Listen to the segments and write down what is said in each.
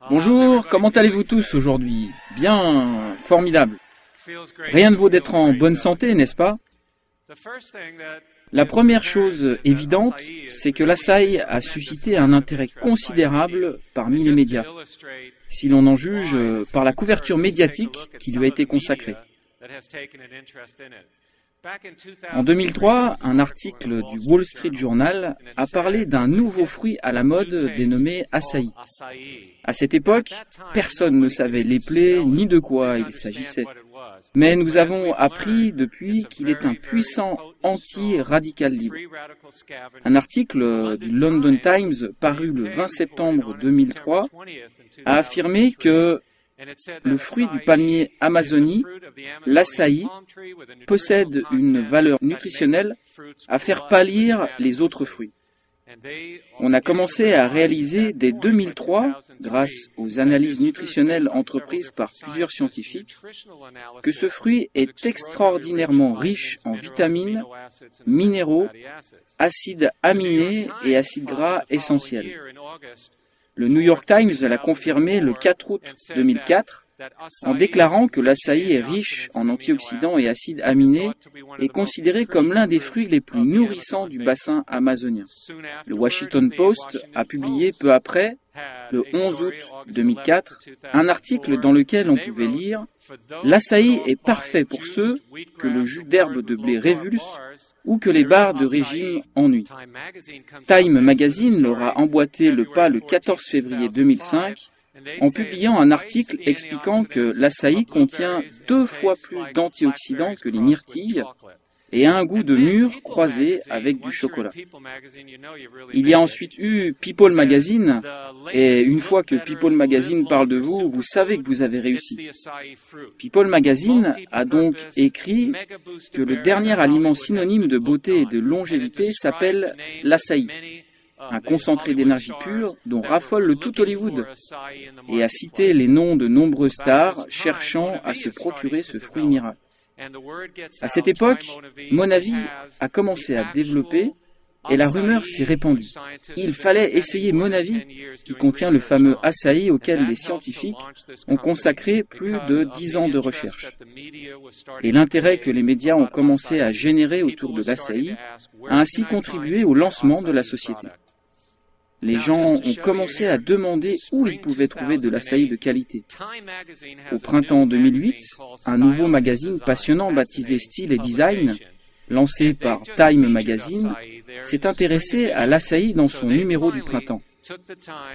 Bonjour, comment allez-vous tous aujourd'hui? Bien, formidable. Rien ne vaut d'être en bonne santé, n'est-ce pas? La première chose évidente, c'est que l'açaï a suscité un intérêt considérable parmi les médias, si l'on en juge par la couverture médiatique qui lui a été consacrée. En 2003, un article du Wall Street Journal a parlé d'un nouveau fruit à la mode dénommé açaï. À cette époque, personne ne savait l'épeler ni de quoi il s'agissait. Mais nous avons appris depuis qu'il est un puissant anti-radical libre. Un article du London Times paru le 20 septembre 2003 a affirmé que le fruit du palmier Amazonie, l'açaï, possède une valeur nutritionnelle à faire pâlir les autres fruits. On a commencé à réaliser dès 2003, grâce aux analyses nutritionnelles entreprises par plusieurs scientifiques, que ce fruit est extraordinairement riche en vitamines, minéraux, acides aminés et acides gras essentiels. Le New York Times l'a confirmé le 4 août 2004 en déclarant que l'açaï est riche en antioxydants et acides aminés et considéré comme l'un des fruits les plus nourrissants du bassin amazonien. Le Washington Post a publié peu après, le 11 août 2004, un article dans lequel on pouvait lire « L'açaï est parfait pour ceux que le jus d'herbe de blé révulse ou que les barres de régime ennuient. » Time Magazine leur a emboîté le pas le 14 février 2005 en publiant un article expliquant que l'açaï contient 2 fois plus d'antioxydants que les myrtilles et a un goût de mûre croisé avec du chocolat. Il y a ensuite eu People Magazine, et une fois que People Magazine parle de vous, vous savez que vous avez réussi. People Magazine a donc écrit que le dernier aliment synonyme de beauté et de longévité s'appelle l'açaï, un concentré d'énergie pure dont raffole le tout Hollywood, et a cité les noms de nombreuses stars cherchant à se procurer ce fruit miracle. À cette époque, Monavi a commencé à développer et la rumeur s'est répandue. Il fallait essayer Monavi, qui contient le fameux açaï auquel les scientifiques ont consacré plus de 10 ans de recherche. Et l'intérêt que les médias ont commencé à générer autour de l'açaï a ainsi contribué au lancement de la société. Les gens ont commencé à demander où ils pouvaient trouver de l'açaï de qualité. Au printemps 2008, un nouveau magazine passionnant baptisé Style et Design, lancé par Time Magazine, s'est intéressé à l'açaï dans son numéro du printemps.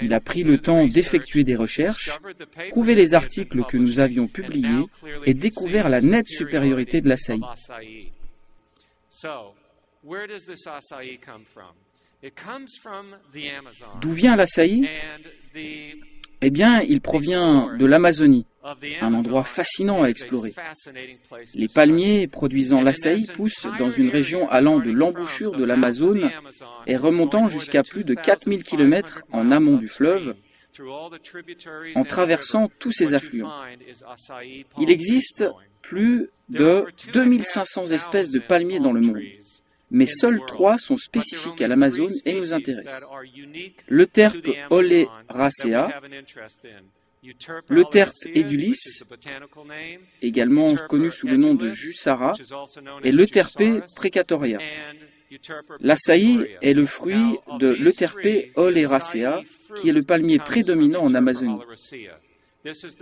Il a pris le temps d'effectuer des recherches, trouvé les articles que nous avions publiés et découvert la nette supériorité de l'açaï. D'où vient l'açaï? Eh bien, il provient de l'Amazonie, un endroit fascinant à explorer. Les palmiers produisant l'açaï poussent dans une région allant de l'embouchure de l'Amazone et remontant jusqu'à plus de 4000 km en amont du fleuve, en traversant tous ses affluents. Il existe plus de 2500 espèces de palmiers dans le monde, mais seuls 3 sont spécifiques à l'Amazone et nous intéressent. L'Euterpe oleracea, l'Euterpe edulis, également connu sous le nom de Jussara, et l'Euterpe precatoria. L'açaï est le fruit de l'Euterpe oleracea, qui est le palmier prédominant en Amazonie.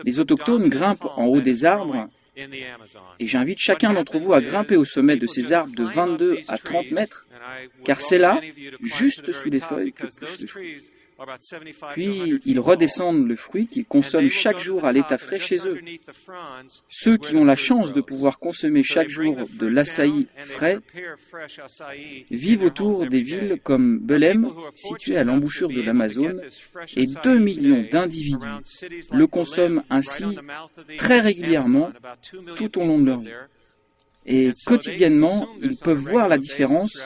Les autochtones grimpent en haut des arbres, et j'invite chacun d'entre vous à grimper au sommet de ces arbres de 22 à 30 mètres, car c'est là, juste sous les feuilles, que pousse le fruit. Puis, ils redescendent le fruit qu'ils consomment chaque jour à l'état frais chez eux. Ceux qui ont la chance de pouvoir consommer chaque jour de l'açaï frais vivent autour des villes comme Belém, située à l'embouchure de l'Amazone, et 2 millions d'individus le consomment ainsi très régulièrement tout au long de leur vie. Et quotidiennement, ils peuvent voir la différence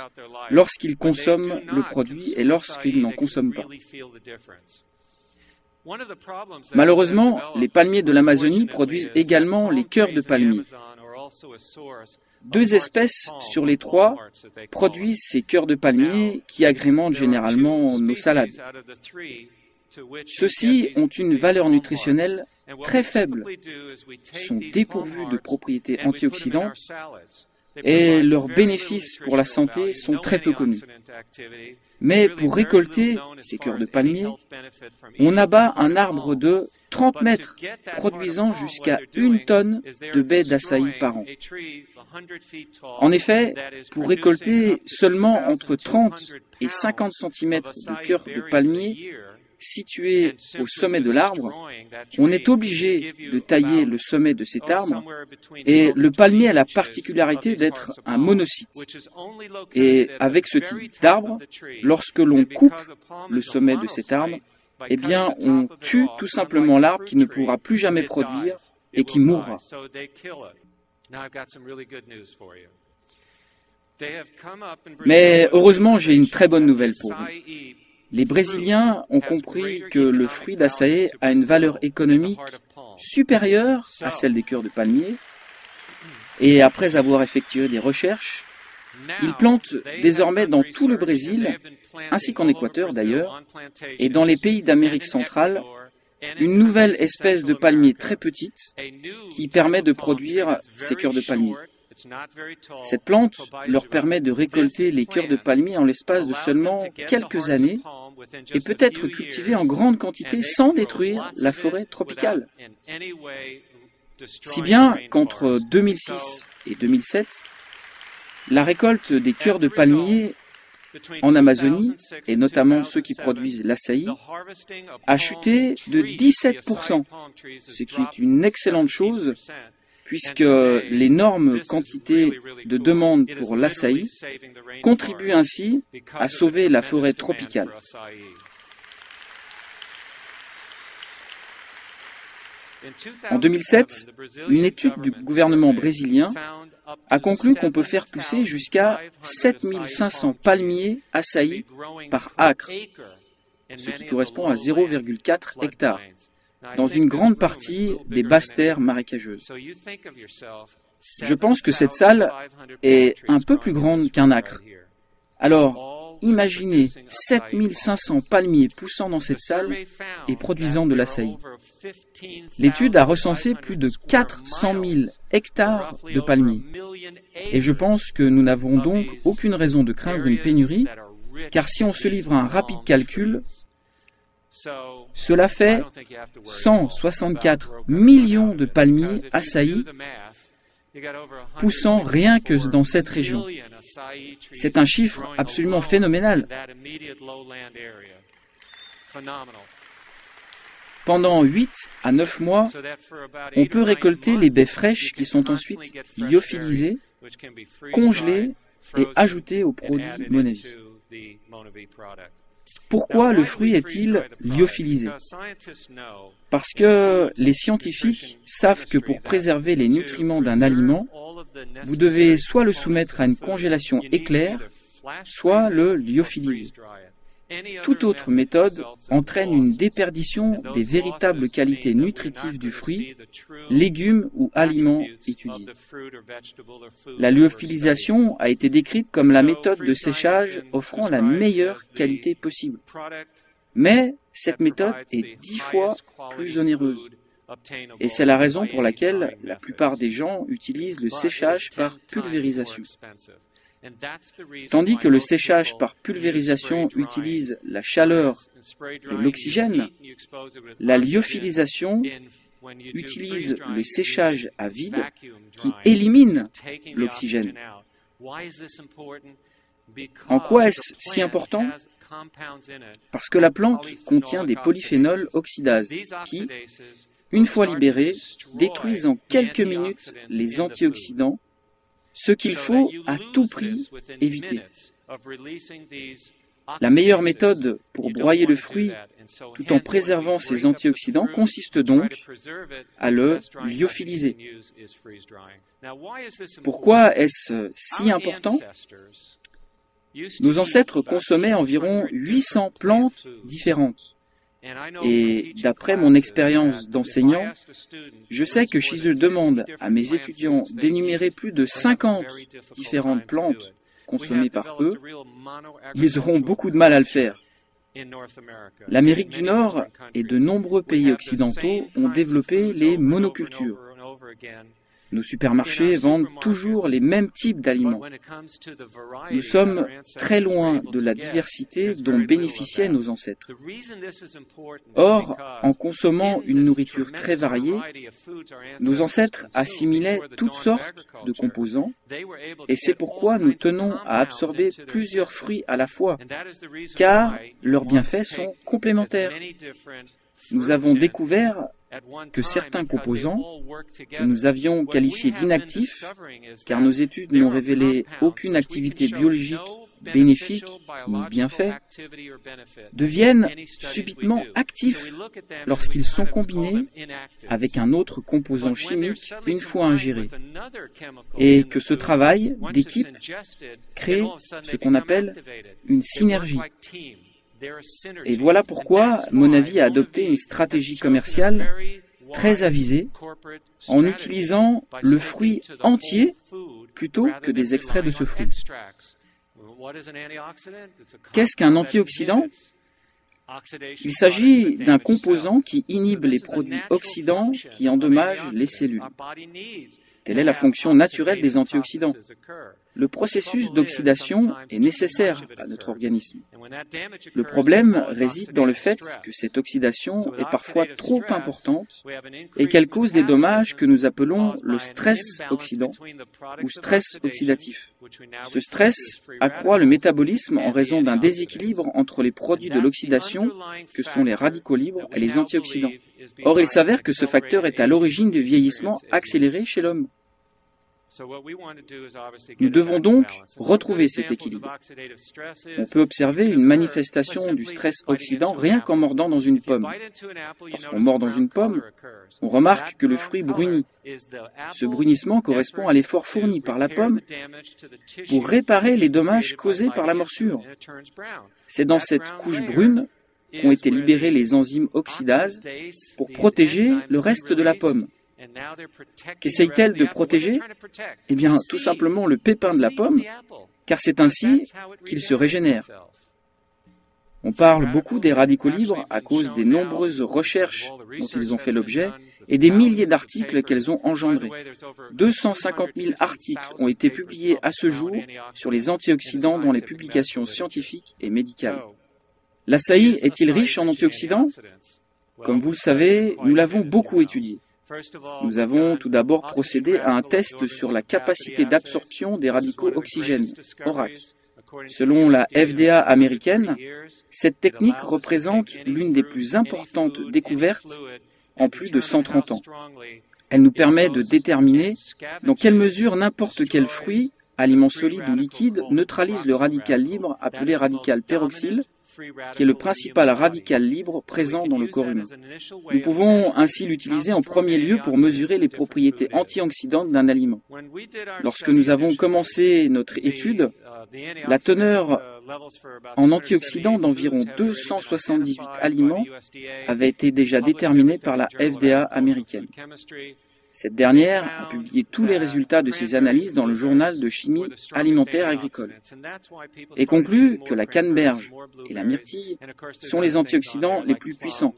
lorsqu'ils consomment le produit et lorsqu'ils n'en consomment pas. Malheureusement, les palmiers de l'Amazonie produisent également les cœurs de palmier. 2 espèces sur les 3 produisent ces cœurs de palmier qui agrémentent généralement nos salades. Ceux-ci ont une valeur nutritionnelle très faible, sont dépourvus de propriétés antioxydantes et leurs bénéfices pour la santé sont très peu connus. Mais pour récolter ces cœurs de palmier, on abat un arbre de 30 mètres, produisant jusqu'à 1 tonne de baies d'açaï par an. En effet, pour récolter seulement entre 30 et 50 cm de cœurs de palmier situés au sommet de l'arbre, on est obligé de tailler le sommet de cet arbre, et le palmier a la particularité d'être un monocyte. Et avec ce type d'arbre, lorsque l'on coupe le sommet de cet arbre, eh bien, on tue tout simplement l'arbre qui ne pourra plus jamais produire et qui mourra. Mais heureusement, j'ai une très bonne nouvelle pour vous. Les Brésiliens ont compris que le fruit d'açaï a une valeur économique supérieure à celle des cœurs de palmier, et après avoir effectué des recherches, ils plantent désormais dans tout le Brésil, ainsi qu'en Équateur d'ailleurs, et dans les pays d'Amérique centrale, une nouvelle espèce de palmier très petite qui permet de produire ces cœurs de palmier. Cette plante leur permet de récolter les cœurs de palmier en l'espace de seulement quelques années et peut être cultivée en grande quantité sans détruire la forêt tropicale. Si bien qu'entre 2006 et 2007, la récolte des cœurs de palmier en Amazonie, et notamment ceux qui produisent l'açaï, a chuté de 17%, ce qui est une excellente chose, puisque l'énorme quantité de demande pour l'açaï contribue ainsi à sauver la forêt tropicale. En 2007, une étude du gouvernement brésilien a conclu qu'on peut faire pousser jusqu'à 7500 palmiers açaï par acre, ce qui correspond à 0,4 hectares, dans une grande partie des basses terres marécageuses. Je pense que cette salle est un peu plus grande qu'un acre. Alors, imaginez 7500 palmiers poussant dans cette salle et produisant de l'açaï. L'étude a recensé plus de 400 000 hectares de palmiers. Et je pense que nous n'avons donc aucune raison de craindre une pénurie, car si on se livre à un rapide calcul, cela fait 164 millions de palmiers açaï poussant rien que dans cette région. C'est un chiffre absolument phénoménal. Pendant 8 à 9 mois, on peut récolter les baies fraîches qui sont ensuite lyophilisées, congelées et ajoutées aux produits Monavi. Pourquoi le fruit est-il lyophilisé? Parce que les scientifiques savent que pour préserver les nutriments d'un aliment, vous devez soit le soumettre à une congélation éclair, soit le lyophiliser. Toute autre méthode entraîne une déperdition des véritables qualités nutritives du fruit, légumes ou aliments étudiés. La lyophilisation a été décrite comme la méthode de séchage offrant la meilleure qualité possible. Mais cette méthode est 10 fois plus onéreuse. Et c'est la raison pour laquelle la plupart des gens utilisent le séchage par pulvérisation. Tandis que le séchage par pulvérisation utilise la chaleur et l'oxygène, la lyophilisation utilise le séchage à vide qui élimine l'oxygène. En quoi est-ce si important? Parce que la plante contient des polyphénols oxydases qui, une fois libérés, détruisent en quelques minutes les antioxydants, ce qu'il faut à tout prix éviter. La meilleure méthode pour broyer le fruit tout en préservant ses antioxydants consiste donc à le lyophiliser. Pourquoi est-ce si important? Nos ancêtres consommaient environ 800 plantes différentes. Et d'après mon expérience d'enseignant, je sais que si je demande à mes étudiants d'énumérer plus de 50 différentes plantes consommées par eux, ils auront beaucoup de mal à le faire. L'Amérique du Nord et de nombreux pays occidentaux ont développé les monocultures. Nos supermarchés vendent toujours les mêmes types d'aliments. Nous sommes très loin de la diversité dont bénéficiaient nos ancêtres. Or, en consommant une nourriture très variée, nos ancêtres assimilaient toutes sortes de composants, et c'est pourquoi nous tenons à absorber plusieurs fruits à la fois, car leurs bienfaits sont complémentaires. Nous avons découvert que certains composants que nous avions qualifiés d'inactifs, car nos études n'ont révélé aucune activité biologique bénéfique ni bienfait, deviennent subitement actifs lorsqu'ils sont combinés avec un autre composant chimique une fois ingéré, et que ce travail d'équipe crée ce qu'on appelle une synergie. Et voilà pourquoi Monavi a adopté une stratégie commerciale très avisée en utilisant le fruit entier plutôt que des extraits de ce fruit. Qu'est-ce qu'un antioxydant ? Il s'agit d'un composant qui inhibe les produits oxydants qui endommagent les cellules. Telle est la fonction naturelle des antioxydants. Le processus d'oxydation est nécessaire à notre organisme. Le problème réside dans le fait que cette oxydation est parfois trop importante et qu'elle cause des dommages que nous appelons le stress oxydant ou stress oxydatif. Ce stress accroît le métabolisme en raison d'un déséquilibre entre les produits de l'oxydation que sont les radicaux libres et les antioxydants. Or, il s'avère que ce facteur est à l'origine du vieillissement accéléré chez l'homme. Nous devons donc retrouver cet équilibre. On peut observer une manifestation du stress oxydant rien qu'en mordant dans une pomme. Lorsqu'on mord dans une pomme, on remarque que le fruit brunit. Ce brunissement correspond à l'effort fourni par la pomme pour réparer les dommages causés par la morsure. C'est dans cette couche brune qu'ont été libérées les enzymes oxydases pour protéger le reste de la pomme. Qu'essaye-t-elle de protéger ? Eh bien, tout simplement le pépin de la pomme, car c'est ainsi qu'il se régénère. On parle beaucoup des radicaux libres à cause des nombreuses recherches dont ils ont fait l'objet et des milliers d'articles qu'elles ont engendrés. 250 000 articles ont été publiés à ce jour sur les antioxydants dans les publications scientifiques et médicales. L'açaï est-il riche en antioxydants ? Comme vous le savez, nous l'avons beaucoup étudié. Nous avons tout d'abord procédé à un test sur la capacité d'absorption des radicaux oxygènes, ORAC. Selon la FDA américaine, cette technique représente l'une des plus importantes découvertes en plus de 130 ans. Elle nous permet de déterminer dans quelle mesure n'importe quel fruit, aliment solide ou liquide, neutralise le radical libre appelé radical peroxyle, qui est le principal radical libre présent dans le corps humain. Nous pouvons ainsi l'utiliser en premier lieu pour mesurer les propriétés antioxydantes d'un aliment. Lorsque nous avons commencé notre étude, la teneur en antioxydants d'environ 278 aliments avait été déjà déterminée par la FDA américaine. Cette dernière a publié tous les résultats de ses analyses dans le journal de chimie alimentaire agricole et conclut que la canneberge et la myrtille sont les antioxydants les plus puissants.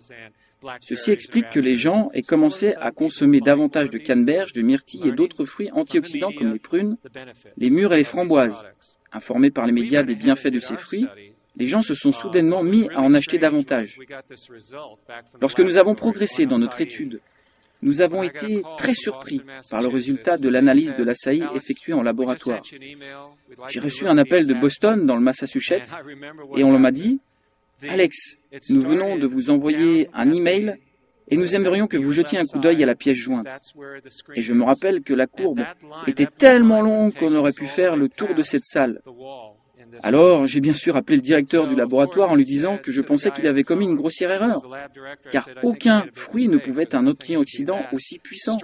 Ceci explique que les gens aient commencé à consommer davantage de canneberge, de myrtille et d'autres fruits antioxydants comme les prunes, les mûres et les framboises. Informés par les médias des bienfaits de ces fruits, les gens se sont soudainement mis à en acheter davantage. Lorsque nous avons progressé dans notre étude, nous avons été très surpris par le résultat de l'analyse de l'açaï effectuée en laboratoire. J'ai reçu un appel de Boston, dans le Massachusetts, et on m'a dit « Alex, nous venons de vous envoyer un email et nous aimerions que vous jetiez un coup d'œil à la pièce jointe. » Et je me rappelle que la courbe était tellement longue qu'on aurait pu faire le tour de cette salle. Alors, j'ai bien sûr appelé le directeur du laboratoire en lui disant que je pensais qu'il avait commis une grossière erreur, car aucun fruit ne pouvait être un antioxydant aussi puissant.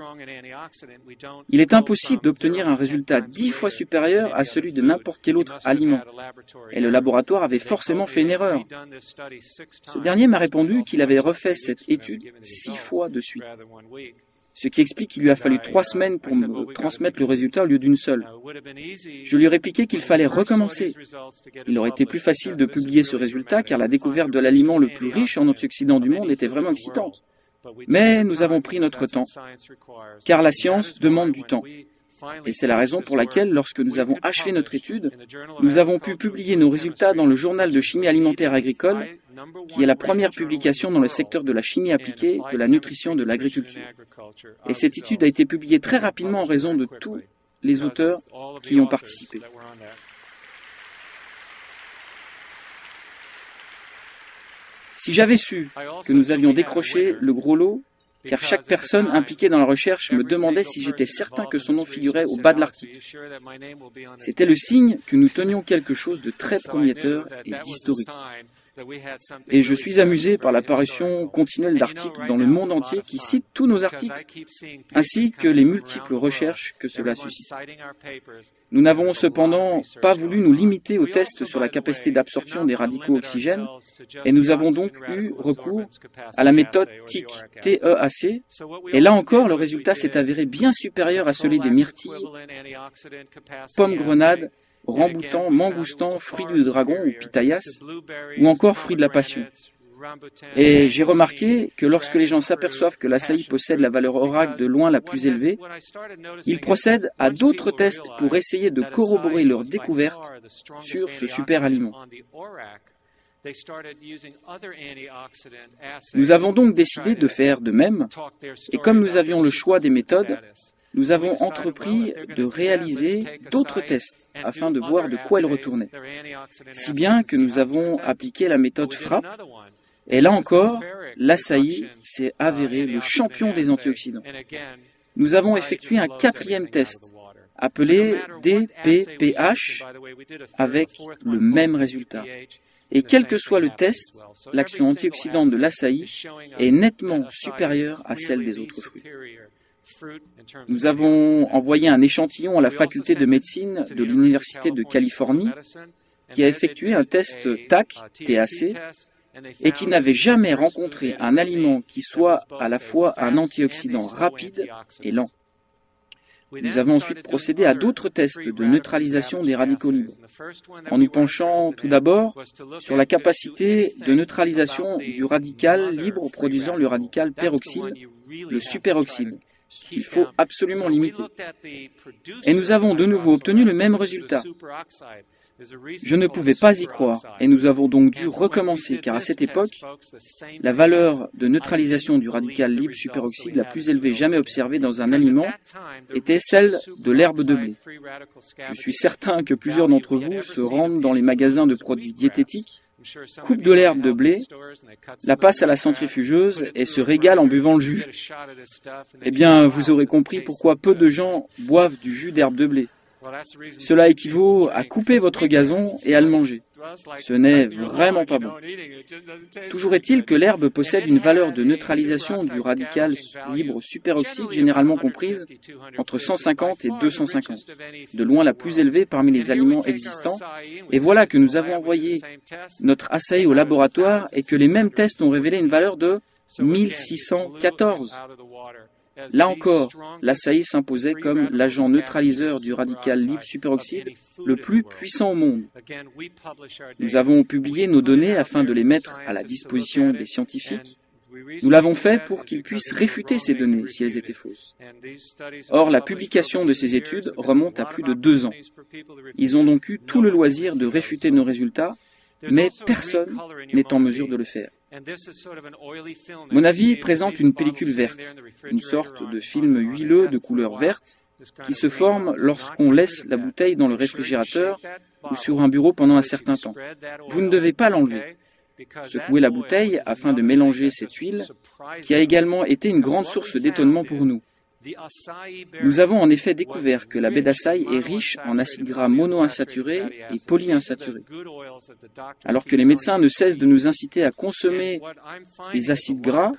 Il est impossible d'obtenir un résultat 10 fois supérieur à celui de n'importe quel autre aliment, et le laboratoire avait forcément fait une erreur. Ce dernier m'a répondu qu'il avait refait cette étude 6 fois de suite. ce qui explique qu'il lui a fallu 3 semaines pour me transmettre le résultat au lieu d'une seule. Je lui ai répliqué qu'il fallait recommencer. Il aurait été plus facile de publier ce résultat car la découverte de l'aliment le plus riche en antioxydants du monde était vraiment excitante. Mais nous avons pris notre temps, car la science demande du temps. Et c'est la raison pour laquelle, lorsque nous avons achevé notre étude, nous avons pu publier nos résultats dans le journal de chimie alimentaire agricole, qui est la première publication dans le secteur de la chimie appliquée, de la nutrition, de l'agriculture. Et cette étude a été publiée très rapidement en raison de tous les auteurs qui y ont participé. Si j'avais su que nous avions décroché le gros lot, car chaque personne impliquée dans la recherche me demandait si j'étais certain que son nom figurait au bas de l'article. C'était le signe que nous tenions quelque chose de très prometteur et d'historique. Et je suis amusé par l'apparition continuelle d'articles dans le monde entier qui citent tous nos articles, ainsi que les multiples recherches que cela suscite. Nous n'avons cependant pas voulu nous limiter aux tests sur la capacité d'absorption des radicaux oxygènes, et nous avons donc eu recours à la méthode TEAC, T-E-A-C, et là encore, le résultat s'est avéré bien supérieur à celui des myrtilles, pommes-grenades, rambutan, mangoustan, fruits du dragon ou pitayas, ou encore fruits de la passion. Et j'ai remarqué que lorsque les gens s'aperçoivent que l'açaï possède la valeur ORAC de loin la plus élevée, ils procèdent à d'autres tests pour essayer de corroborer leur découverte sur ce super aliment. Nous avons donc décidé de faire de même, et comme nous avions le choix des méthodes, nous avons entrepris de réaliser d'autres tests afin de voir de quoi ils retournaient. Si bien que nous avons appliqué la méthode FRAP, et là encore, l'açaï s'est avéré le champion des antioxydants. Nous avons effectué un 4e test, appelé DPPH, avec le même résultat. Et quel que soit le test, l'action antioxydante de l'açaï est nettement supérieure à celle des autres fruits. Nous avons envoyé un échantillon à la faculté de médecine de l'Université de Californie qui a effectué un test TAC, TAC, et qui n'avait jamais rencontré un aliment qui soit à la fois un antioxydant rapide et lent. Nous avons ensuite procédé à d'autres tests de neutralisation des radicaux libres, en nous penchant tout d'abord sur la capacité de neutralisation du radical libre produisant le radical peroxyde, le superoxyde, ce qu'il faut absolument limiter. Et nous avons de nouveau obtenu le même résultat. Je ne pouvais pas y croire, et nous avons donc dû recommencer, car à cette époque, la valeur de neutralisation du radical libre superoxyde la plus élevée jamais observée dans un aliment était celle de l'herbe de blé. Je suis certain que plusieurs d'entre vous se rendent dans les magasins de produits diététiques, coupent de l'herbe de blé, la passent à la centrifugeuse et se régalent en buvant le jus. Eh bien, vous aurez compris pourquoi peu de gens boivent du jus d'herbe de blé. Cela équivaut à couper votre gazon et à le manger. Ce n'est vraiment pas bon. Toujours est-il que l'herbe possède une valeur de neutralisation du radical libre superoxyde généralement comprise entre 150 et 250, de loin la plus élevée parmi les aliments existants. Et voilà que nous avons envoyé notre açaï au laboratoire et que les mêmes tests ont révélé une valeur de 1614. Là encore, l'açaï s'imposait comme l'agent neutraliseur du radical libre superoxyde le plus puissant au monde. Nous avons publié nos données afin de les mettre à la disposition des scientifiques. Nous l'avons fait pour qu'ils puissent réfuter ces données si elles étaient fausses. Or, la publication de ces études remonte à plus de 2 ans. Ils ont donc eu tout le loisir de réfuter nos résultats, mais personne n'est en mesure de le faire. Mon avis présente une pellicule verte, une sorte de film huileux de couleur verte qui se forme lorsqu'on laisse la bouteille dans le réfrigérateur ou sur un bureau pendant un certain temps. Vous ne devez pas l'enlever. Secouez la bouteille afin de mélanger cette huile qui a également été une grande source d'étonnement pour nous. Nous avons en effet découvert que la baie d'açaï est riche en acides gras monoinsaturés et polyinsaturés. Alors que les médecins ne cessent de nous inciter à consommer les acides gras,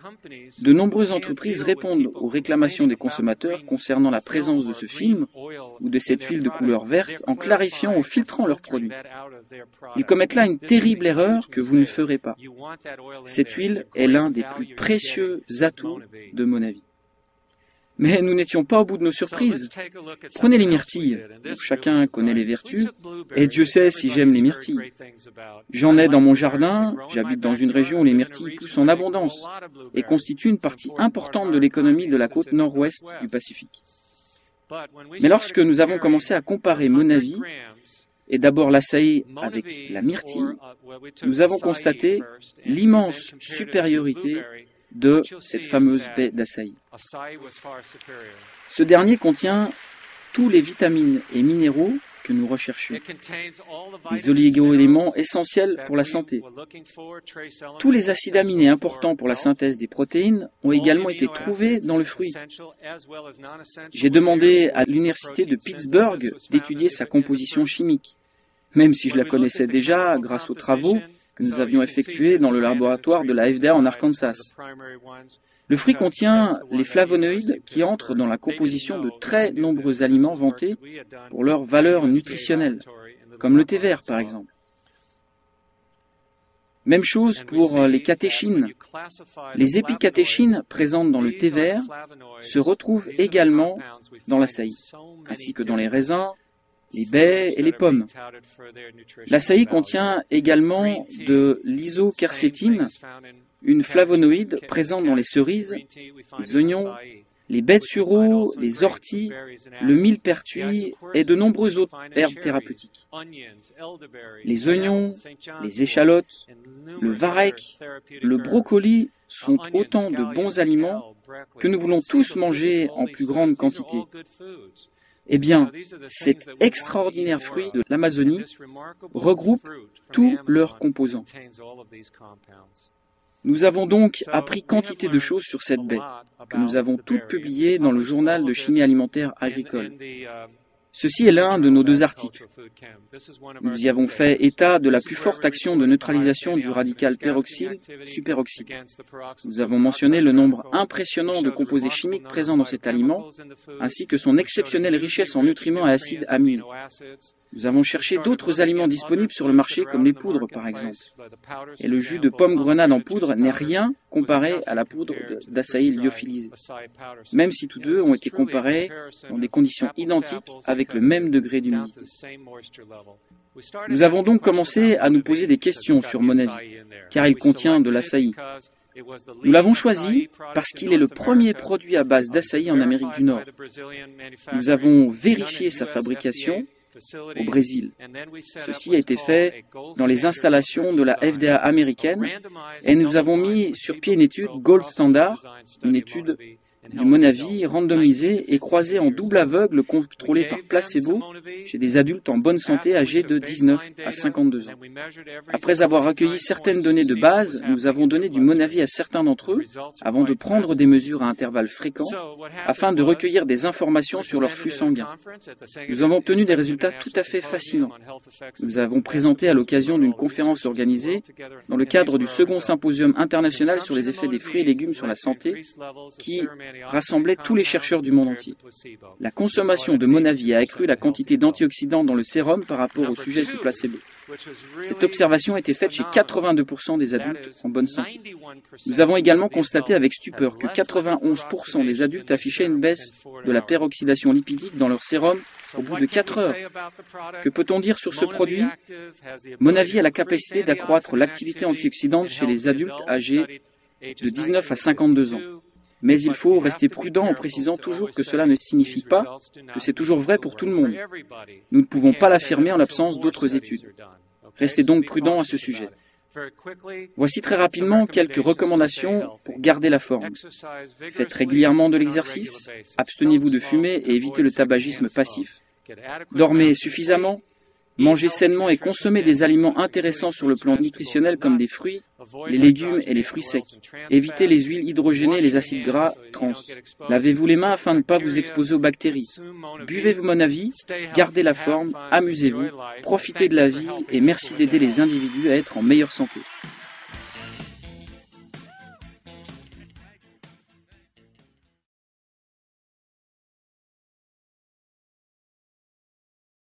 de nombreuses entreprises répondent aux réclamations des consommateurs concernant la présence de ce film ou de cette huile de couleur verte en clarifiant ou filtrant leurs produits. Ils commettent là une terrible erreur que vous ne ferez pas. Cette huile est l'un des plus précieux atouts de mon avis. Mais nous n'étions pas au bout de nos surprises. Prenez les myrtilles, dont chacun connaît les vertus, et Dieu sait si j'aime les myrtilles. J'en ai dans mon jardin, j'habite dans une région où les myrtilles poussent en abondance et constituent une partie importante de l'économie de la côte nord-ouest du Pacifique. Mais lorsque nous avons commencé à comparer Monavi, et d'abord l'açaï avec la myrtille, nous avons constaté l'immense supériorité de cette fameuse baie d'açaï. Ce dernier contient tous les vitamines et minéraux que nous recherchions, les oligo-éléments essentiels pour la santé. Tous les acides aminés importants pour la synthèse des protéines ont également été trouvés dans le fruit. J'ai demandé à l'université de Pittsburgh d'étudier sa composition chimique, même si je la connaissais déjà grâce aux travaux que nous avions effectués dans le laboratoire de la FDA en Arkansas. Le fruit contient les flavonoïdes qui entrent dans la composition de très nombreux aliments vantés pour leur valeur nutritionnelle, comme le thé vert par exemple. Même chose pour les catéchines. Les épicatéchines présentes dans le thé vert se retrouvent également dans l'açaï, ainsi que dans les raisins, les baies et les pommes. L'açaï contient également de l'isoquercétine, une flavonoïde présente dans les cerises, les oignons, les baies de sureau, les orties, le millepertuis et de nombreuses autres herbes thérapeutiques. Les oignons, les échalotes, le varech, le brocoli sont autant de bons aliments que nous voulons tous manger en plus grande quantité. Eh bien, cet extraordinaire fruit de l'Amazonie regroupe tous leurs composants. Nous avons donc appris quantité de choses sur cette baie, que nous avons toutes publiées dans le journal de chimie alimentaire agricole. Ceci est l'un de nos 2 articles. Nous y avons fait état de la plus forte action de neutralisation du radical peroxyle-superoxyde. Nous avons mentionné le nombre impressionnant de composés chimiques présents dans cet aliment, ainsi que son exceptionnelle richesse en nutriments et acides aminés. Nous avons cherché d'autres aliments disponibles sur le marché, comme les poudres par exemple. Et le jus de pomme grenade en poudre n'est rien comparé à la poudre d'açaï lyophilisée, même si tous deux ont été comparés dans des conditions identiques avec le même degré d'humidité. Nous avons donc commencé à nous poser des questions sur Monavi, car il contient de l'açaï. Nous l'avons choisi parce qu'il est le premier produit à base d'açaï en Amérique du Nord. Nous avons vérifié sa fabrication au Brésil. Ceci a été fait dans les installations de la FDA américaine et nous avons mis sur pied une étude Gold Standard, une étude du Monavi randomisée et croisée en double aveugle contrôlée par placebo chez des adultes en bonne santé âgés de 19 à 52 ans. Après avoir recueilli certaines données de base, nous avons donné du Monavi à certains d'entre eux avant de prendre des mesures à intervalles fréquents afin de recueillir des informations sur leur flux sanguin. Nous avons obtenu des résultats tout à fait fascinants. Nous avons présenté à l'occasion d'une conférence organisée dans le cadre du second symposium international sur les effets des fruits et légumes sur la santé qui rassemblait tous les chercheurs du monde entier. La consommation de Monavi a accru la quantité d'antioxydants dans le sérum par rapport au sujet sous placebo. Cette observation a été faite chez 82% des adultes en bonne santé. Nous avons également constaté avec stupeur que 91% des adultes affichaient une baisse de la peroxydation lipidique dans leur sérum au bout de 4 heures. Que peut-on dire sur ce produit? Monavi a la capacité d'accroître l'activité antioxydante chez les adultes âgés de 19 à 52 ans. Mais il faut rester prudent en précisant toujours que cela ne signifie pas que c'est toujours vrai pour tout le monde. Nous ne pouvons pas l'affirmer en l'absence d'autres études. Restez donc prudent à ce sujet. Voici très rapidement quelques recommandations pour garder la forme. Faites régulièrement de l'exercice, abstenez-vous de fumer et évitez le tabagisme passif. Dormez suffisamment. Mangez sainement et consommez des aliments intéressants sur le plan nutritionnel comme des fruits, les légumes et les fruits secs. Évitez les huiles hydrogénées et les acides gras trans. Lavez-vous les mains afin de ne pas vous exposer aux bactéries. Buvez Monavi, gardez la forme, amusez-vous, profitez de la vie et merci d'aider les individus à être en meilleure santé.